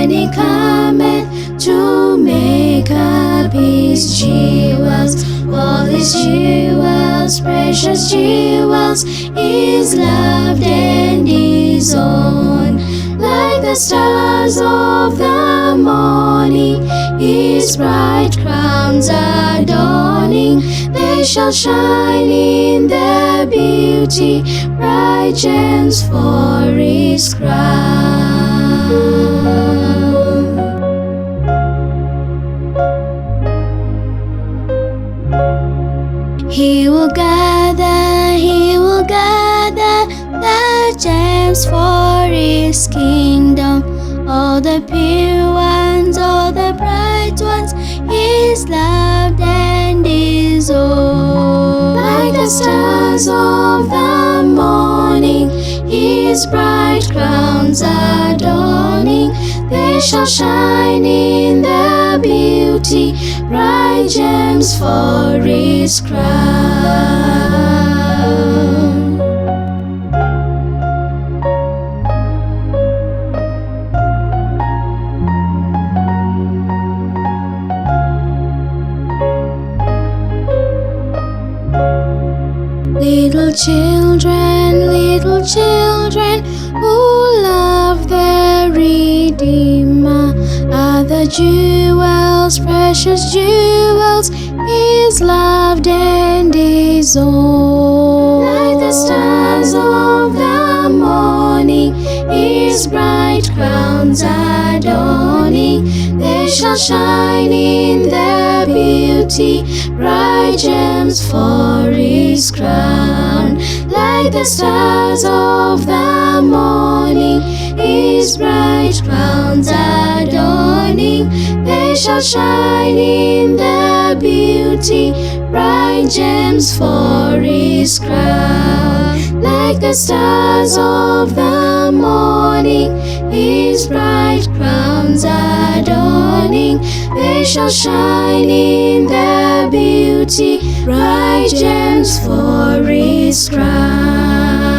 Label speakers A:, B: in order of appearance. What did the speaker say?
A: when he cometh to make up his jewels. All his jewels, precious jewels, is loved and his own. Like the stars of the morning, his bright crowns adorning. They shall shine in their beauty, bright gems for his crown. He will gather the gems for his kingdom. All the pure ones, all the bright ones, his loved and his own. Like the stars of the morning, his bright crowns adorning. They shall shine in their beauty, bright gems for his crown. Little children who love their Redeemer are the jewels, precious jewels, his loved and his own. Like the stars of the morning, his bright crowns adorning. They shall shine in their beauty, bright gems for his crown. Like the stars of the morning, his bright crowns adorning. They shall shine in their beauty, bright gems for his crown. Like the stars of the morning, his bright crowns adorning. They shall shine in their beauty, bright gems for his crown.